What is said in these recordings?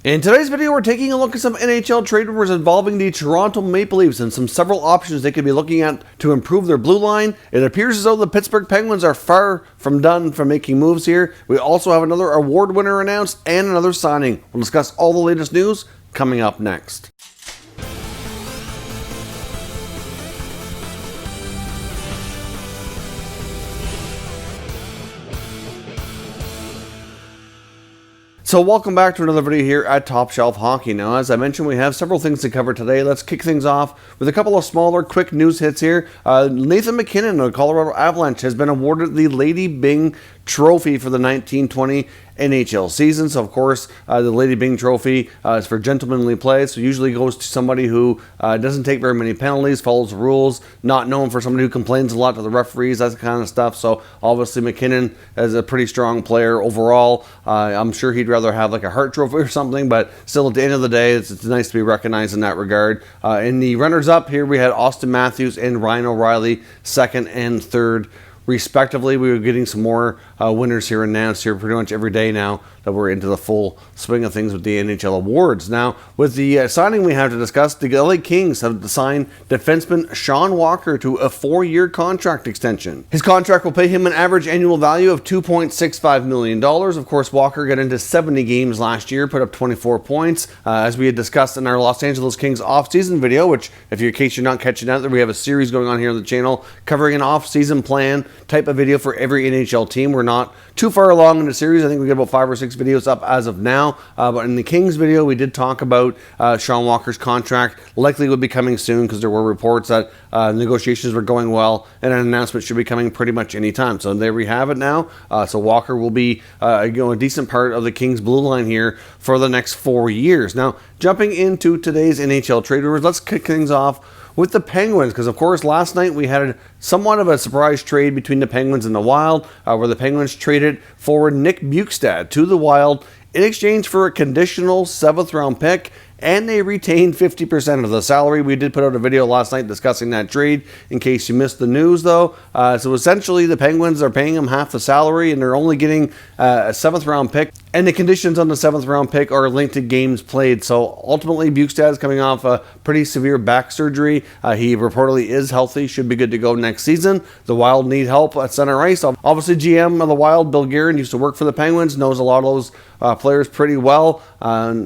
In today's video, we're taking a look at some NHL trade rumors involving the Toronto Maple Leafs and some several options they could be looking at to improve their blue line. It appears as though the Pittsburgh Penguins are far from done from making moves here. We also have another award winner announced and another signing. We'll discuss all the latest news coming up next. So welcome back to another video here at Top Shelf Hockey. Now, as I mentioned, we have several things to cover today. Let's kick things off with a couple of smaller, quick news hits here. Nathan Mackinnon of the Colorado Avalanche has been awarded the Lady Byng Trophy for the 1920 NHL season. So, of course, the Lady Byng Trophy is for gentlemanly play. So, usually goes to somebody who doesn't take very many penalties, follows the rules, not known for somebody who complains a lot to the referees, that kind of stuff. So, obviously, McKinnon is a pretty strong player overall. I'm sure he'd rather have like a Hart Trophy or something, but still, at the end of the day, it's nice to be recognized in that regard. In the runners-up here, we had Austin Matthews and Ryan O'Reilly, second and third, respectively. We were getting some more winners here announced here pretty much every day now that we're into the full swing of things with the NHL awards. Now, with the signing we have to discuss, the LA Kings have signed defenseman Sean Walker to a 4-year contract extension. His contract will pay him an average annual value of $2.65 million. Of course, Walker got into 70 games last year, put up 24 points. As we had discussed in our Los Angeles Kings off-season video, which, in case you're not catching out, we have a series going on here on the channel covering an off-season plan type of video for every NHL team. We're not too far along in the series. I think we got about 5 or 6 videos up as of now. But in the Kings video, we did talk about Sean Walker's contract. Likely would be coming soon because there were reports that negotiations were going well and an announcement should be coming pretty much any time. So there we have it now. So Walker will be a decent part of the Kings blue line here for the next 4 years. Now, jumping into today's NHL trade rumors, let's kick things off with the Penguins, because of course last night we had somewhat of a surprise trade between the Penguins and the Wild, where the Penguins traded forward Nick Bjugstad to the Wild in exchange for a conditional 7th round pick, and they retained 50% of the salary. We did put out a video last night discussing that trade in case you missed the news, though. So essentially, the Penguins are paying him half the salary, and they're only getting a 7th round pick. And the conditions on the 7th round pick are linked to games played. So ultimately, Bjugstad is coming off a pretty severe back surgery. He reportedly is healthy, should be good to go next season. The Wild need help at center ice. Obviously, GM of the Wild, Bill Guerin, used to work for the Penguins, knows a lot of those players pretty well.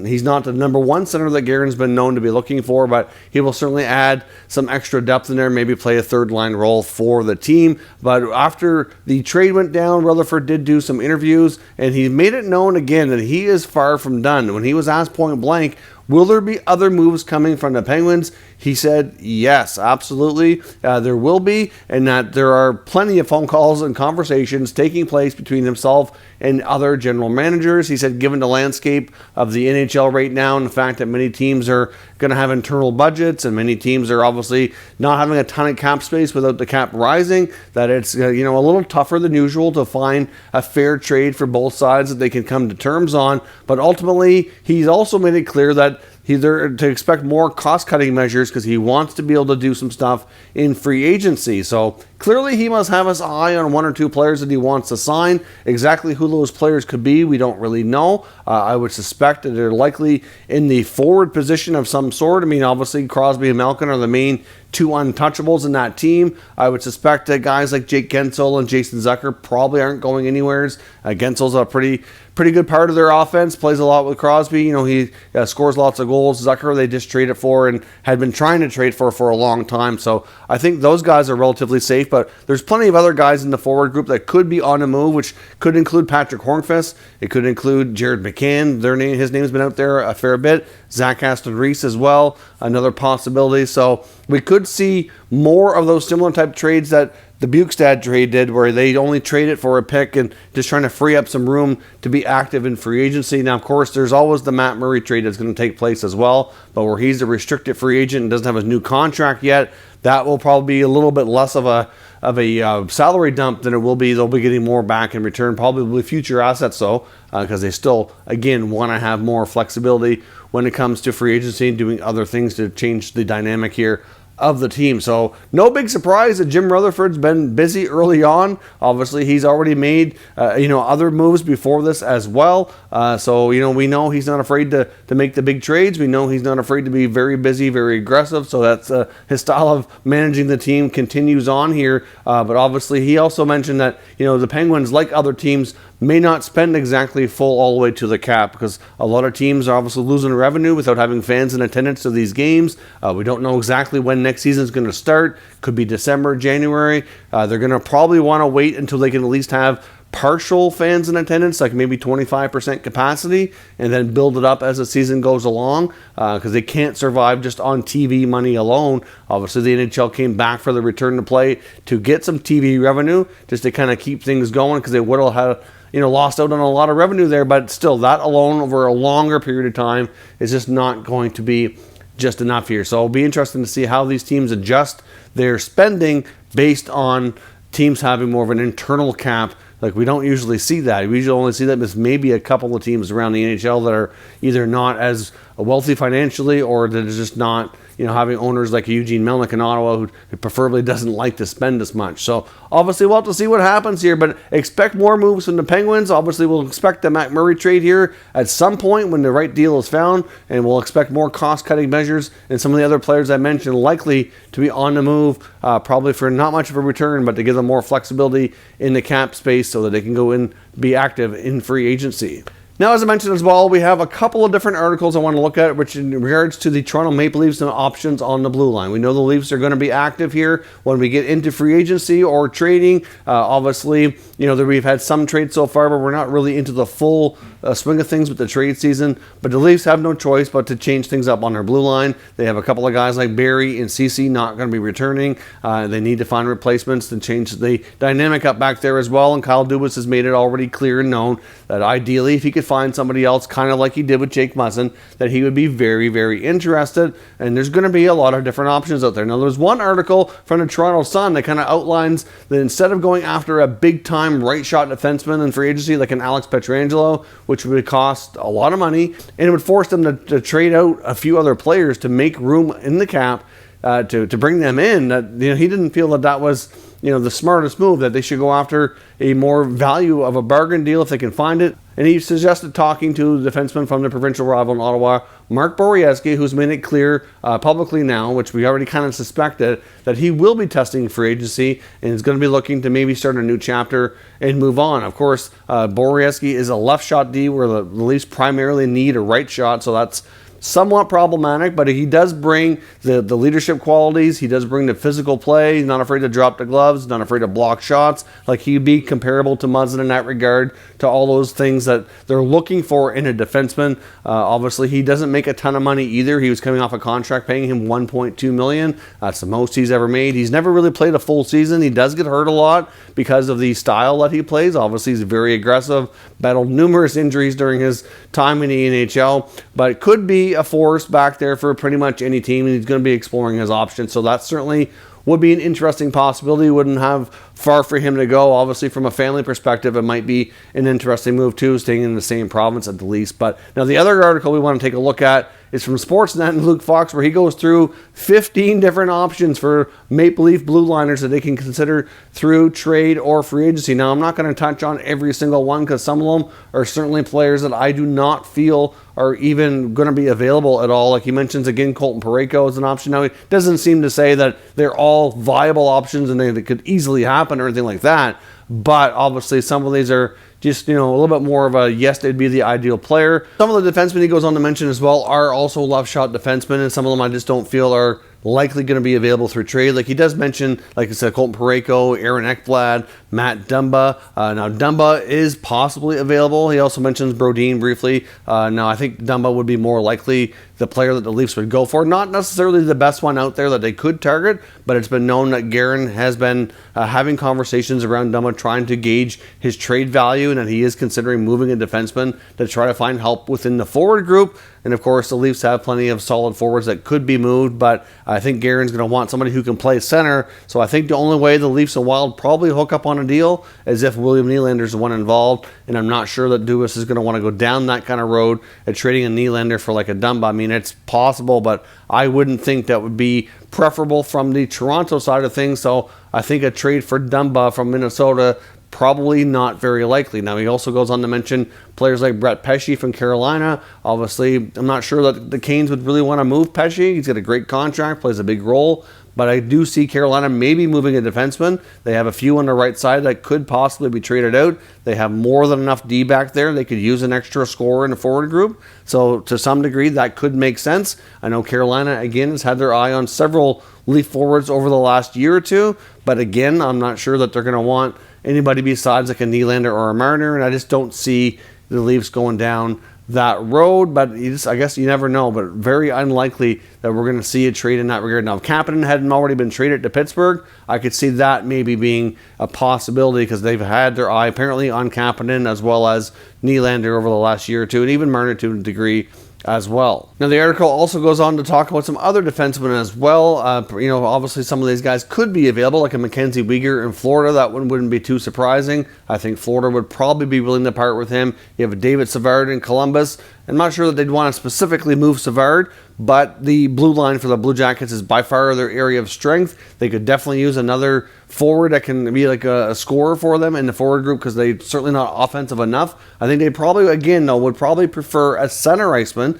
He's not the number one center that Guerin's been known to be looking for, but he will certainly add some extra depth in there, maybe play a third line role for the team. But after the trade went down, Rutherford did do some interviews, and he made it known again that he is far from done. When he was asked point blank, will there be other moves coming from the Penguins? He said, yes, absolutely, there will be, and that there are plenty of phone calls and conversations taking place between himself and other general managers. He said, given the landscape of the NHL right now and the fact that many teams are going to have internal budgets and many teams are obviously not having a ton of cap space without the cap rising, that it's a little tougher than usual to find a fair trade for both sides that they can come to terms on. But ultimately, he's also made it clear that he's there to expect more cost-cutting measures because he wants to be able to do some stuff in free agency. So clearly he must have his eye on 1 or 2 players that he wants to sign. Exactly who those players could be, we don't really know. I would suspect that they're likely in the forward position of some sort. I mean, obviously Crosby and Malkin are the main 2 untouchables in that team. I would suspect that guys like Jake Guentzel and Jason Zucker probably aren't going anywhere. Guentzel's a pretty good part of their offense, plays a lot with Crosby. He scores lots of goals. Zucker, they just traded for and had been trying to trade for a long time. So I think those guys are relatively safe, but there's plenty of other guys in the forward group that could be on a move, which could include Patrick Hornqvist. It could include Jared McCann. His name's been out there a fair bit. Zach Aston-Reese as well, another possibility. So we could see more of those similar type trades that the Bjugstad trade did, where they only trade it for a pick and just trying to free up some room to be active in free agency. Now, of course, there's always the Matt Murray trade that's going to take place as well, but where he's a restricted free agent and doesn't have his new contract yet, that will probably be a little bit less of a salary dump than it will be. They'll be getting more back in return, probably future assets, though, because they still, again, want to have more flexibility when it comes to free agency and doing other things to change the dynamic here of the team. So no big surprise that Jim Rutherford's been busy early on. Obviously, he's already made other moves before this as well. So we know he's not afraid to make the big trades. We know he's not afraid to be very busy, very aggressive. So that's his style of managing the team continues on here. But obviously, he also mentioned that the Penguins, like other teams, may not spend exactly full all the way to the cap, because a lot of teams are obviously losing revenue without having fans in attendance to these games. We don't know exactly when next season is going to start. Could be December, January. They're going to probably want to wait until they can at least have partial fans in attendance, like maybe 25% capacity, and then build it up as the season goes along, because they can't survive just on TV money alone. Obviously, the NHL came back for the return to play to get some TV revenue, just to kind of keep things going, because they would have had lost out on a lot of revenue there, but still, that alone over a longer period of time is just not going to be just enough here. So it'll be interesting to see how these teams adjust their spending based on teams having more of an internal cap. Like, we don't usually see that. We usually only see that with maybe a couple of teams around the NHL that are either not as wealthy financially, or that is just not, having owners like Eugene Melnyk in Ottawa who preferably doesn't like to spend as much. So obviously we'll have to see what happens here, but expect more moves from the Penguins. Obviously we'll expect the Matt Murray trade here at some point when the right deal is found, and we'll expect more cost-cutting measures, and some of the other players I mentioned likely to be on the move, probably for not much of a return, but to give them more flexibility in the cap space so that they can go and be active in free agency. Now, as I mentioned as well, we have a couple of different articles I want to look at, which in regards to the Toronto Maple Leafs and options on the blue line. We know the Leafs are going to be active here when we get into free agency or trading. Obviously, we've had some trades so far, but we're not really into the full swing of things with the trade season. But the Leafs have no choice but to change things up on their blue line. They have a couple of guys like Barrie and Ceci not going to be returning. They need to find replacements to change the dynamic up back there as well. And Kyle Dubas has made it already clear and known that ideally, if he could find somebody else, kind of like he did with Jake Muzzin, that he would be very, very interested. And there's going to be a lot of different options out there. Now, there's one article from the Toronto Sun that kind of outlines that instead of going after a big-time right-shot defenseman in free agency like an Alex Pietrangelo, which would cost a lot of money, and it would force them to trade out a few other players to make room in the cap to bring them in, that he didn't feel that was the smartest move, that they should go after a more value of a bargain deal if they can find it. And he suggested talking to the defenseman from the provincial rival in Ottawa, Mark Borieski, who's made it clear publicly now, which we already kind of suspected, that he will be testing free agency and is going to be looking to maybe start a new chapter and move on. Of course, Borieski is a left shot D where the Leafs primarily need a right shot, so that's somewhat problematic, but he does bring the leadership qualities. He does bring the physical play. He's not afraid to drop the gloves, not afraid to block shots. Like, he'd be comparable to Muzzin in that regard, to all those things that they're looking for in a defenseman. Obviously, he doesn't make a ton of money either. He was coming off a contract paying him $1.2 million. That's the most he's ever made. He's never really played a full season. He does get hurt a lot because of the style that he plays. Obviously, he's very aggressive, battled numerous injuries during his time in the NHL, but could be a force back there for pretty much any team, and he's going to be exploring his options. So that certainly would be an interesting possibility. Wouldn't have far for him to go. Obviously, from a family perspective, it might be an interesting move too, staying in the same province at the least. But now the other article we want to take a look at is from Sportsnet and Luke Fox, where he goes through 15 different options for Maple Leaf blue liners that they can consider through trade or free agency. Now, I'm not going to touch on every single one, because some of them are certainly players that I do not feel are even going to be available at all. Like he mentions again, Colton Parayko is an option. Now, he doesn't seem to say that they're all viable options and they could easily happen or anything like that. But obviously, some of these are just, a little bit more of a yes, they'd be the ideal player. Some of the defensemen he goes on to mention as well are also left shot defensemen, and some of them I just don't feel are likely going to be available through trade. Like he does mention, like I said, Colton Parayko, Aaron Ekblad, Matt Dumba. Now, Dumba is possibly available. He also mentions Brodin briefly. Now, I think Dumba would be more likely the player that the Leafs would go for. Not necessarily the best one out there that they could target, but it's been known that Guerin has been having conversations around Dumba, trying to gauge his trade value, and that he is considering moving a defenseman to try to find help within the forward group. And of course, the Leafs have plenty of solid forwards that could be moved, but I think Guerin's going to want somebody who can play center. So I think the only way the Leafs and Wild probably hook up on a deal is if William Nylander's the one involved. And I'm not sure that Dubas is going to want to go down that kind of road at trading a Nylander for like a Dumba. I mean, it's possible, but I wouldn't think that would be preferable from the Toronto side of things. So I think a trade for Dumba from Minnesota, probably not very likely. Now, he also goes on to mention players like Brett Pesce from Carolina. Obviously, I'm not sure that the Canes would really want to move Pesce. He's got a great contract, plays a big role. But I do see Carolina maybe moving a defenseman. They have a few on the right side that could possibly be traded out. They have more than enough D back there. They could use an extra scorer in the forward group. So to some degree, that could make sense. I know Carolina, again, has had their eye on several Leaf forwards over the last year or two. But again, I'm not sure that they're going to want anybody besides like a Nylander or a Marner. And I just don't see the Leafs going down that road, but I guess you never know, but very unlikely that we're going to see a trade in that regard. Now, if Kapanen hadn't already been traded to Pittsburgh, I could see that maybe being a possibility because they've had their eye apparently on Kapanen as well as Nylander over the last year or two, and even Marner to a degree as well. Now, the article also goes on to talk about some other defensemen as well. Obviously some of these guys could be available, like a Mackenzie Weegar in Florida. That one wouldn't be too surprising. I think Florida would probably be willing to part with him. You have a David Savard in Columbus. I'm not sure that they'd want to specifically move Savard, but the blue line for the Blue Jackets is by far their area of strength. They could definitely use another forward that can be like a scorer for them in the forward group because they're certainly not offensive enough. I think they probably, again, though, would probably prefer a center iceman.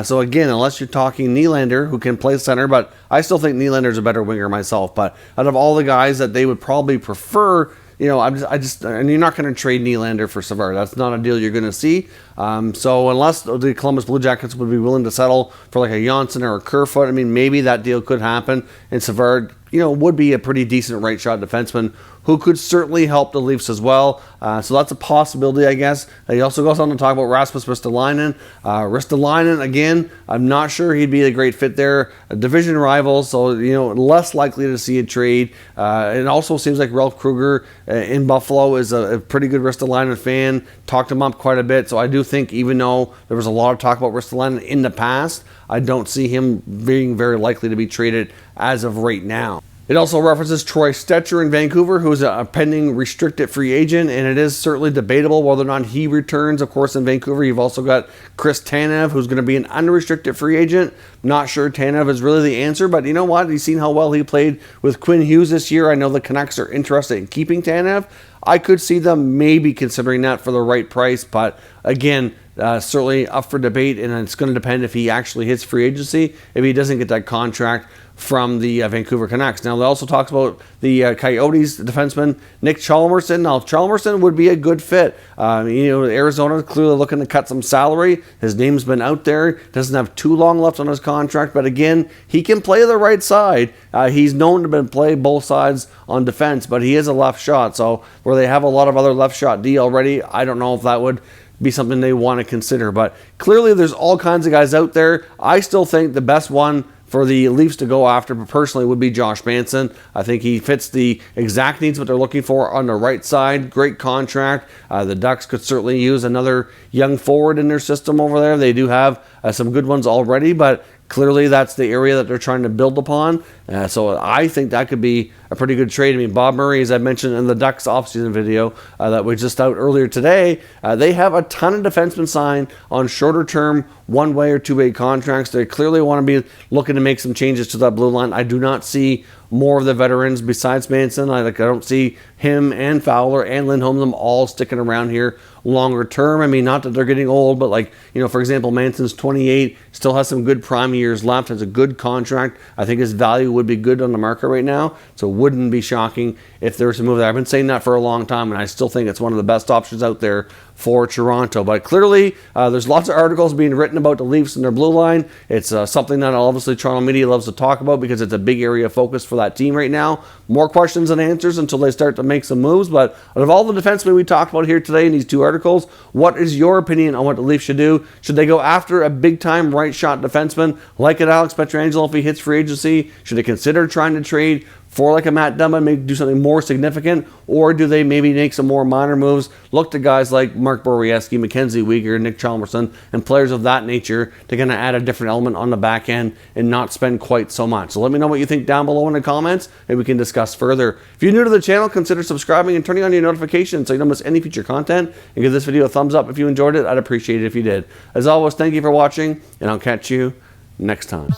So again, unless you're talking Nylander, who can play center, but I still think Nylander's a better winger myself. But out of all the guys that they would probably prefer, and you're not going to trade Nylander for Savard. That's not a deal you're going to see. So unless the Columbus Blue Jackets would be willing to settle for like a Janssen or a Kerfoot, I mean, maybe that deal could happen. And Savard, would be a pretty decent right shot defenseman who could certainly help the Leafs as well. So that's a possibility, I guess. He also goes on to talk about Rasmus Ristolainen. Ristolainen, again, I'm not sure he'd be a great fit there. A division rival, so, less likely to see a trade. It also seems like Ralph Kruger in Buffalo is a pretty good Ristolainen fan. Talked him up quite a bit. So I do think, even though there was a lot of talk about Ristolainen in the past, I don't see him being very likely to be traded as of right now. It also references Troy Stecher in Vancouver, who's a pending restricted free agent, and it is certainly debatable whether or not he returns. Of course, in Vancouver, you've also got Chris Tanev, who's going to be an unrestricted free agent. Not sure Tanev is really the answer, but you know what? You've seen how well he played with Quinn Hughes this year. I know the Canucks are interested in keeping Tanev. I could see them maybe considering that for the right price, but again, certainly up for debate, and it's going to depend if he actually hits free agency, if he doesn't get that contract from the Vancouver Canucks. Now, they also talks about the Coyotes defenseman Nick Chalmerson. Now, Chalmerson would be a good fit. Arizona clearly looking to cut some salary. His name's been out there. Doesn't have too long left on his contract, but again, he can play the right side. He's known to play both sides on defense, but he is a left shot. So where they have a lot of other left shot D already, I don't know if that would be something they want to consider. But clearly, there's all kinds of guys out there. I still think the best one for the Leafs to go after personally would be Josh Manson. I think he fits the exact needs what they're looking for on the right side. Great contract. The Ducks could certainly use another young forward in their system over there. They do have some good ones already, but clearly that's the area that they're trying to build upon. So I think that could be a pretty good trade. I mean, Bob Murray, as I mentioned in the Ducks offseason video that was just out earlier today, they have a ton of defensemen signed on shorter term, one-way or two-way contracts. They clearly want to be looking to make some changes to that blue line. I do not see more of the veterans besides Manson. I don't see him and Fowler and Lindholm them all sticking around here longer term. I mean, not that they're getting old, but for example, Manson's 28, still has some good prime years left, has a good contract. I think his value would be good on the market right now, so it wouldn't be shocking if there was a move there. I've been saying that for a long time, and I still think it's one of the best options out there for Toronto. But clearly, there's lots of articles being written about the Leafs and their blue line. It's something that obviously Toronto media loves to talk about because it's a big area of focus for that team right now. More questions than answers until they start to make some moves. But out of all the defensemen we talked about here today in these two articles, what is your opinion on what the Leafs should do? Should they go after a big-time right-shot defenseman like an Alex Pietrangelo if he hits free agency? Should they consider trying to trade for like a Matt Dumba, maybe do something more significant, or do they maybe make some more minor moves, look to guys like Mark Borieski, Mackenzie Weegar, Nick Chalmerson, and players of that nature to kind of add a different element on the back end and not spend quite so much. So let me know what you think down below in the comments, and we can discuss further. If you're new to the channel, consider subscribing and turning on your notifications so you don't miss any future content, and give this video a thumbs up if you enjoyed it. I'd appreciate it if you did. As always, thank you for watching, and I'll catch you next time.